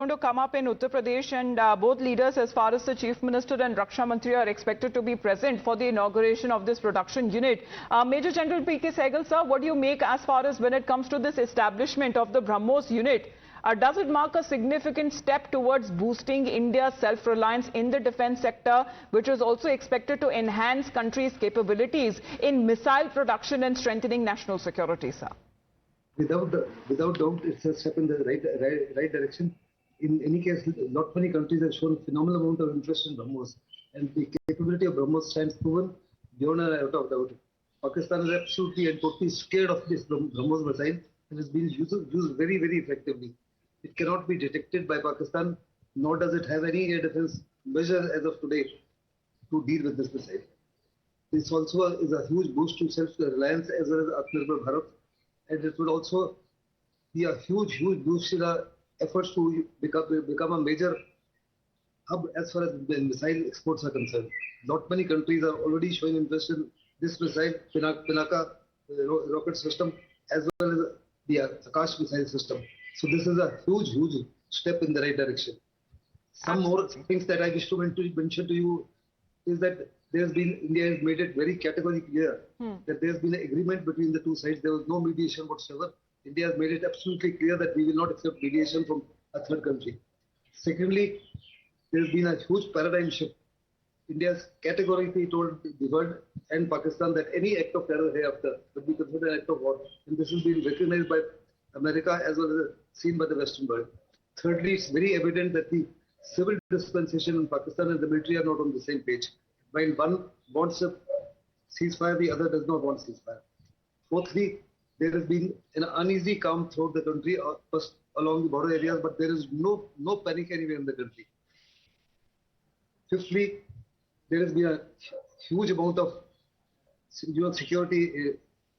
Going to come up in Uttar Pradesh, and both leaders, as far as the Chief Minister and Raksha Mantri, are expected to be present for the inauguration of this production unit. Major General P.K. Sehgal, sir, what do you make as far as when it comes to this establishment of the BrahMos unit? Does it mark a significant step towards boosting India's self-reliance in the defence sector, which is also expected to enhance country's capabilities in missile production and strengthening national security, sir? Without doubt, it's a step in the right direction. In any case, not many countries have shown phenomenal amount of interest in BrahMos, and the capability of BrahMos stands proven beyond a doubt. Pakistan is absolutely and totally scared of this BrahMos missile, and it's been used very, very effectively. It cannot be detected by Pakistan, nor does it have any air defense measure as of today to deal with this missile. This also is a huge boost to self-reliance as well as Atmanirbhar Bharat, and it will also be a huge boost in the efforts to become a major hub as far as the missile exports are concerned. Not many countries are already showing interest in this missile, Pinaka rocket system, as well as the Akash missile system. So this is a huge step in the right direction. Some more things that I wish to mention to you is that India has made it very categorically clear that there has been an agreement between the two sides. There was no mediation whatsoever. India has made it absolutely clear that we will not accept mediation from a third country. Secondly, there has been a huge paradigm shift. India has categorically told the world and Pakistan that any act of terror hereafter will be considered an act of war. And this has been recognized by America as well as seen by the Western world. Thirdly, it's very evident that the civil dispensation in Pakistan and the military are not on the same page. While one wants a ceasefire, the other does not want ceasefire. Fourthly, there has been an uneasy calm throughout the country, first along the border areas, but there is no panic anywhere in the country. Fifthly, there has been a huge amount of security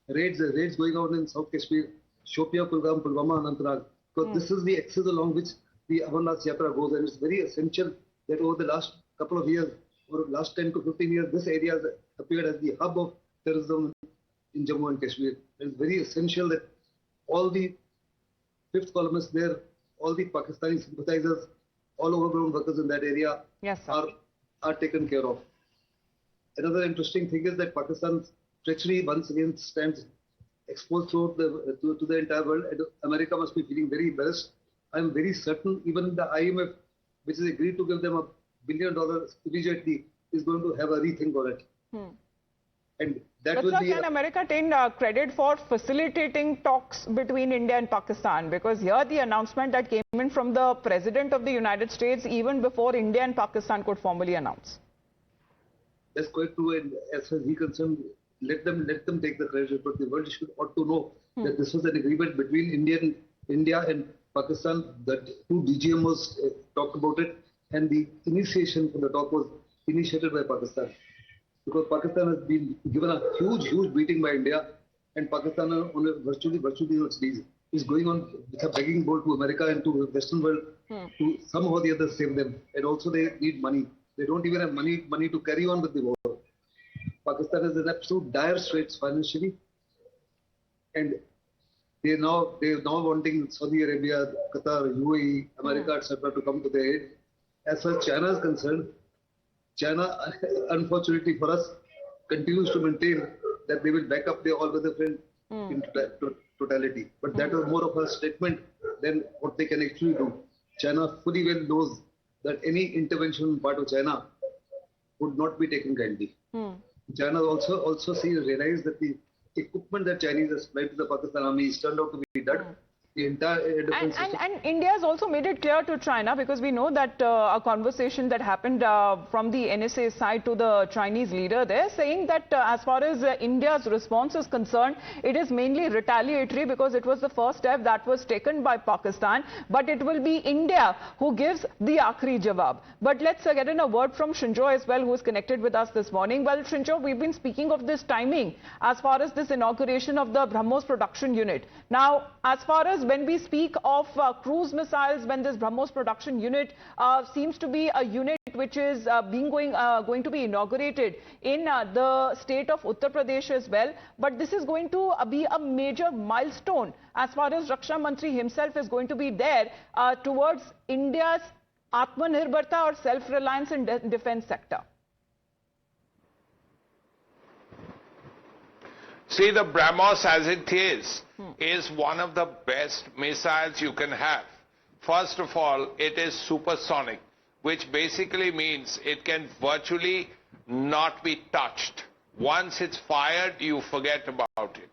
raids going on in South Kashmir, Shopia, Kulgam, Pulwama, Anantnag. Because this is the axis along which the Amarnath Yatra goes, and it's very essential that over the last couple of years, or last 10 to 15 years, this area has appeared as the hub of terrorism in Jammu and Kashmir. It's very essential that all the fifth columnists there, all the Pakistani sympathizers, all overground workers in that area are taken care of. Another interesting thing is that Pakistan's treachery once again stands exposed to the entire world, and America must be feeling very embarrassed. I'm very certain even the IMF, which has agreed to give them $1 billion immediately, is going to have a rethink on it. And that but will sir, be can America take credit for facilitating talks between India and Pakistan? Because here the announcement that came in from the President of the United States even before India and Pakistan could formally announce. That's quite true, and as far as he's concerned, let them take the credit, but the world ought to know that this was an agreement between India and Pakistan, that two DGMOs talked about it, and the initiation for the talk was initiated by Pakistan. Because Pakistan has been given a huge beating by India, and Pakistan on a virtually on its knees is going on with a begging bowl to America and to the Western world to somehow or the other save them. And also they need money. They don't even have money to carry on with the war. Pakistan is in absolute dire straits financially, and they're now wanting Saudi Arabia, Qatar, UAE, America, etc. to come to their aid. As far as China is concerned, China, unfortunately for us, continues to maintain that they will back up their all-weather friend in totality. But that was more of a statement than what they can actually do. China fully well knows that any intervention on part of China would not be taken kindly. China also realized that the equipment that Chinese has supplied to the Pakistan army is turned out to be dud. The entire defense and India has also made it clear to China, because we know that a conversation that happened from the NSA side to the Chinese leader there, saying that as far as India's response is concerned, it is mainly retaliatory because it was the first step that was taken by Pakistan, but it will be India who gives the Akhri Jawab. But let's get in a word from Shinjo as well, who is connected with us this morning. Well, Shinjo, we've been speaking of this timing as far as this inauguration of the BrahMos production unit. Now, as far as when we speak of cruise missiles, when this BrahMos production unit seems to be a unit which is going to be inaugurated in the state of Uttar Pradesh as well. But this is going to be a major milestone as far as Raksha Mantri himself is going to be there towards India's Atmanirbharta or self-reliance in defense sector. See, the BrahMos as it is one of the best missiles you can have. First of all, it is supersonic, which basically means it can virtually not be touched. Once it's fired, you forget about it.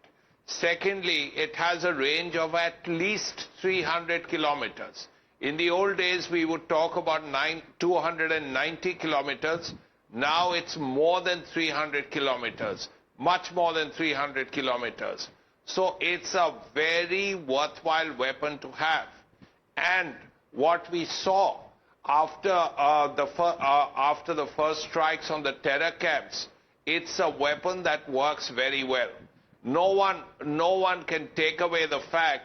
Secondly, it has a range of at least 300 kilometers. In the old days, we would talk about 290 kilometers. Now it's more than 300 kilometers, much more than 300 kilometers. So it's a very worthwhile weapon to have. And what we saw after the first strikes on the terror camps, it's a weapon that works very well. No one can take away the fact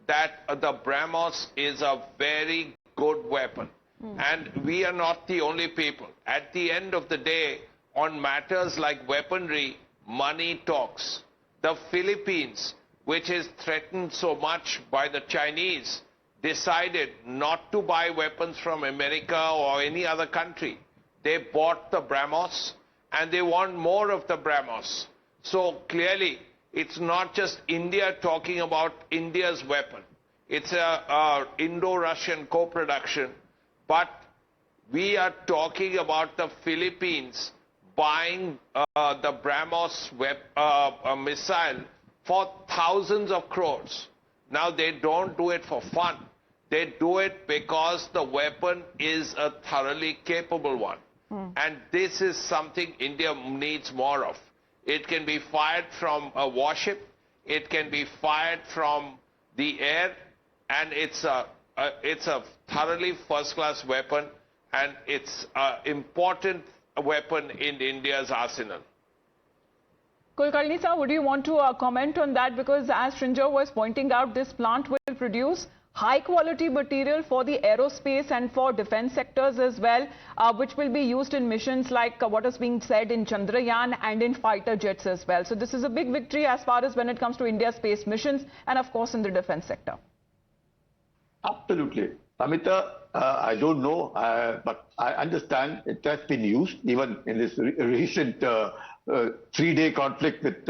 that the BrahMos is a very good weapon. And we are not the only people. At the end of the day, on matters like weaponry, money talks. The Philippines, which is threatened so much by the Chinese, decided not to buy weapons from America or any other country. They bought the BrahMos and they want more of the BrahMos. So clearly, it's not just India talking about India's weapon. It's a Indo-Russian co-production, but we are talking about the Philippines buying the BrahMos missile for thousands of crores. Now, they don't do it for fun. They do it because the weapon is a thoroughly capable one. And this is something India needs more of. It can be fired from a warship. It can be fired from the air. And it's a thoroughly first-class weapon. And it's an important weapon in India's arsenal. Kulkarni sir, would you want to comment on that? Because as Srinjo was pointing out, this plant will produce high quality material for the aerospace and for defense sectors as well, which will be used in missions like what is being said in Chandrayaan and in fighter jets as well. So this is a big victory as far as when it comes to India's space missions and of course in the defense sector. Absolutely. Amita, I don't know, but I understand it has been used even in this recent 3-day conflict with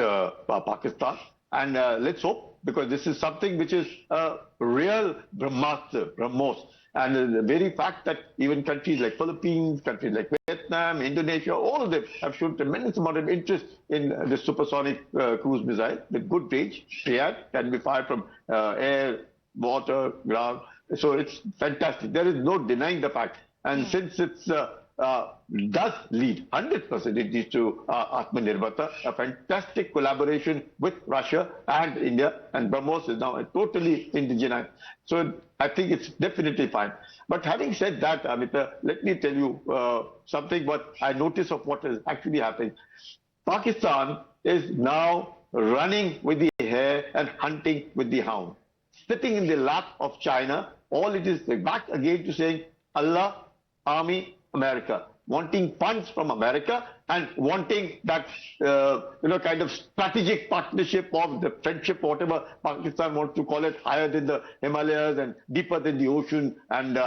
Pakistan. And let's hope, because this is something which is a real BrahMos. And the very fact that even countries like Philippines, countries like Vietnam, Indonesia, all of them have shown tremendous amount of interest in the supersonic cruise missile with good range. Can be fired from air, water, ground. So it's fantastic. There is no denying the fact. And since it's does lead 100% it leads to Atmanirbharta, a fantastic collaboration with Russia and India, and BrahMos is now a totally indigenized. So I think it's definitely fine. But having said that, Amita, let me tell you something what I notice of what is actually happening. Pakistan is now running with the hare and hunting with the hound. Sitting in the lap of China, all it is back again to saying Allah, Army, America, wanting funds from America and wanting that kind of strategic partnership or the friendship, whatever Pakistan wants to call it, higher than the Himalayas and deeper than the ocean and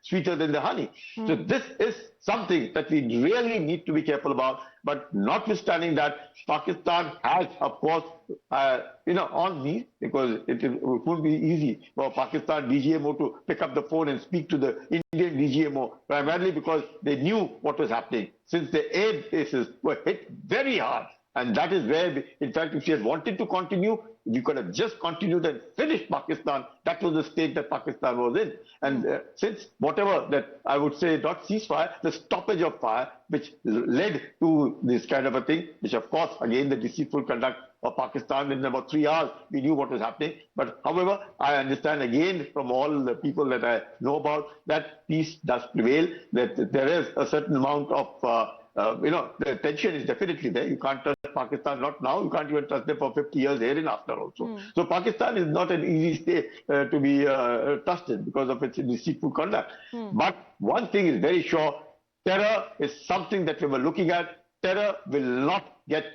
sweeter than the honey. So this is something that we really need to be careful about. But notwithstanding that, Pakistan has, of course, on me, because it won't be easy for Pakistan DGMO to pick up the phone and speak to the Indian DGMO, primarily because they knew what was happening, since the air bases were hit very hard. And that is where, in fact, if she had wanted to continue, you could have just continued and finished Pakistan. That was the state that Pakistan was in. And since whatever that I would say, not ceasefire, the stoppage of fire, which led to this kind of a thing, which of course, again, the deceitful conduct of Pakistan, in about 3 hours, we knew what was happening. But however, I understand again from all the people that I know about, that peace does prevail, that there is a certain amount of the tension is definitely there. You can't trust Pakistan, not now. You can't even trust them for 50 years hereafter also. So Pakistan is not an easy state to be trusted because of its deceitful conduct. But one thing is very sure, Terror is something that we were looking at. Terror will not get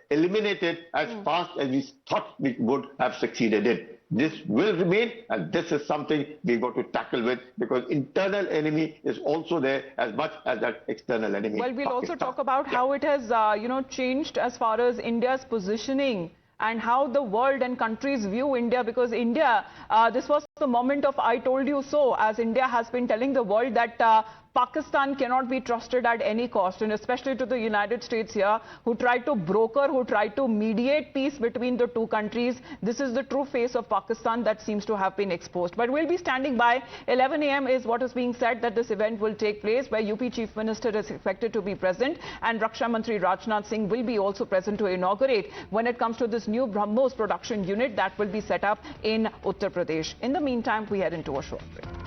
eliminated as fast as we thought we would have succeeded in. This will remain, and this is something we've got to tackle with, because internal enemy is also there as much as that external enemy. Well, we'll Pakistan. also talk about how it has, changed as far as India's positioning and how the world and countries view India, because India, this was the moment of I told you so, as India has been telling the world that Pakistan cannot be trusted at any cost, and especially to the United States here, who tried to broker, who tried to mediate peace between the two countries. This is the true face of Pakistan that seems to have been exposed. But we'll be standing by. 11 a.m. is what is being said that this event will take place, where UP Chief Minister is expected to be present, and Raksha Mantri Rajnath Singh will be also present to inaugurate when it comes to this new BrahMos production unit that will be set up in Uttar Pradesh. In the meantime, we head into a short break.